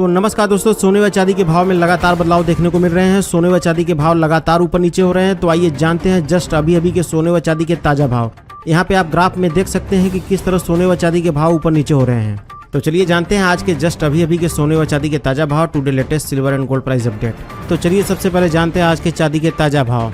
तो नमस्कार दोस्तों, सोने व चांदी के भाव में लगातार बदलाव देखने को मिल रहे हैं। सोने व चांदी के भाव लगातार ऊपर नीचे हो रहे हैं। तो आइए जानते हैं जस्ट अभी के सोने व चांदी के ताजा भाव। यहाँ पे आप ग्राफ में देख सकते हैं कि किस तरह सोने व चांदी के भाव ऊपर नीचे हो रहे हैं। तो चलिए जानते हैं आज के जस्ट अभी के सोने व चांदी के ताजा भाव, today latest silver and gold price update. तो चलिए सबसे पहले जानते हैं आज के चांदी के ताजा भाव।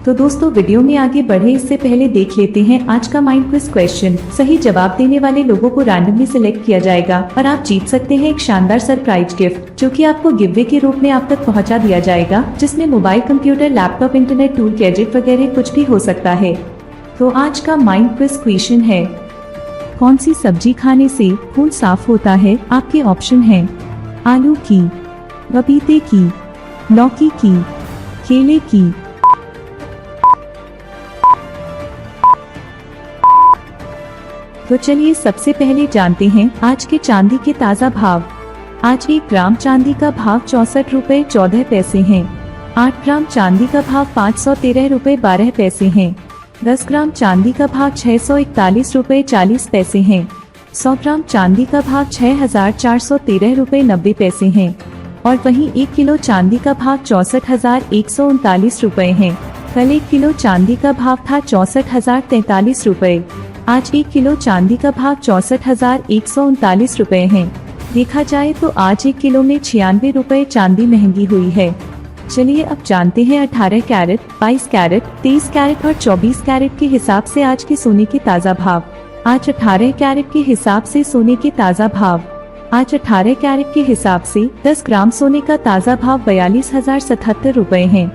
तो दोस्तों वीडियो में आगे बढ़े इससे पहले देख लेते हैं आज का माइंड क्विज क्वेश्चन। सही जवाब देने वाले लोगों को रैंडमली सिलेक्ट किया जाएगा और आप जीत सकते हैं एक शानदार सरप्राइज गिफ्ट जो कि आपको गिववे के रूप में आप तक पहुंचा दिया जाएगा, जिसमें mobile, computer, laptop, internet, tool, gadget वगैरह कुछ भी हो सकता है। तो आज का माइंड क्विज क्वेश्चन है, कौन सी सब्जी खाने से खून साफ होता है? आपके ऑप्शन है आलू की, पपीते की, लौकी की, केले की। तो चलिए सबसे पहले जानते हैं आज के चांदी के ताजा भाव। आज 1 ग्राम चांदी का भाव 64 रुपए 14 पैसे है। 8 ग्राम चांदी का भाव 513 रुपए 12 पैसे है। 10 ग्राम चांदी का भाव 641 रुपए 40 पैसे है। 100 ग्राम चांदी का भाव 6413 रुपए 90 पैसे है। और वहीं 1 किलो चांदी का भाव 64,139 रुपए है। कल 1 किलो चांदी का भाव था 64,043 रुपए। आज 1 किलो चांदी का भाव 64,139 रुपए है। देखा जाए तो आज 1 किलो में 96 रुपए चांदी महंगी हुई है। चलिए अब जानते हैं 18 कैरेट, 22 कैरेट, 23 कैरेट और 24 कैरेट के हिसाब से आज के सोने के ताजा भाव। आज 18 कैरेट के हिसाब से सोने के ताजा भाव। आज 18 कैरेट के हिसाब से 10 ग्राम सोने का ताजा भाव 42,077 रुपए है।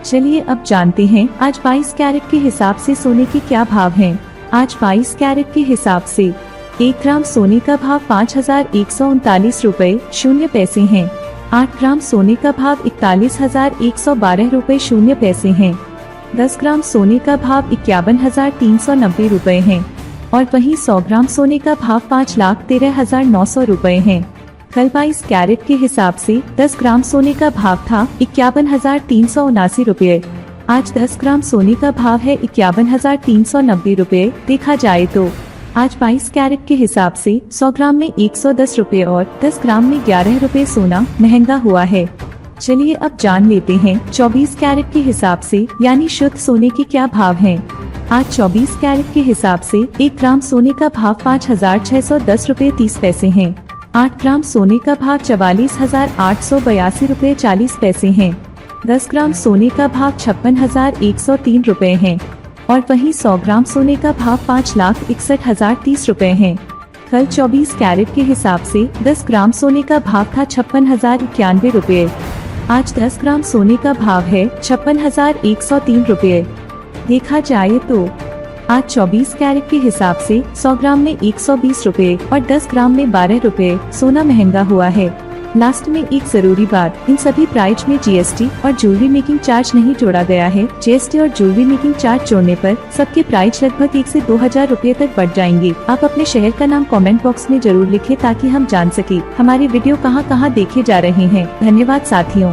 चलिए अब जानते हैं आज 22 कैरेट के हिसाब से सोने के क्या भाव हैं। आज 22 कैरेट के हिसाब से 1 ग्राम सोने का भाव 5,139 रुपए 0 पैसे है। 8 ग्राम सोने का भाव 41,112 रुपए 0 पैसे है। 10 ग्राम सोने का भाव 51,390 रुपए है। और वहीं 100 ग्राम सोने का भाव 5,13,900 रुपए है। कल 22 कैरेट के हिसाब से 10 ग्राम सोने का भाव था 51,379 रुपए। आज 10 ग्राम सोने का भाव है 51,390 रुपए। देखा जाए तो आज 22 कैरेट के हिसाब से 100 ग्राम में 110 रुपए और 10 ग्राम में 11 रुपए सोना महंगा हुआ है। चलिए अब जान लेते हैं 24 कैरेट के हिसाब से यानी शुद्ध सोने के क्या भाव हैं। आज 24 कैरेट के हिसाब से 1 ग्राम सोने का भाव 5,610 रुपए 30 पैसे है। 8 ग्राम सोने का भाव 44,882 रुपए 40 पैसे है। 10 ग्राम सोने का भाव 56,103 रुपए है। और वहीं 100 ग्राम सोने का भाव 5,61,030 रुपए है। कल 24 कैरेट के हिसाब से 10 ग्राम सोने का भाव था 56,091 रुपए। आज 10 ग्राम सोने का भाव है 56,103 रुपए। देखा जाए तो आज 24 कैरेट के हिसाब से 100 ग्राम में 120 रुपए और 10 ग्राम में 12 रुपए सोना महंगा हुआ है। लास्ट में एक जरूरी बात, इन सभी प्राइस में जीएसटी और ज्वेलरी मेकिंग चार्ज नहीं जोड़ा गया है। जीएसटी और ज्वेलरी मेकिंग चार्ज जोड़ने पर सबके प्राइस लगभग 1 से 2,000 रुपए तक बढ़ जाएंगे। आप अपने शहर का नाम कमेंट बॉक्स में जरूर लिखें ताकि हम जान सके हमारे वीडियो कहां देखे जा रहे हैं। धन्यवाद साथियों।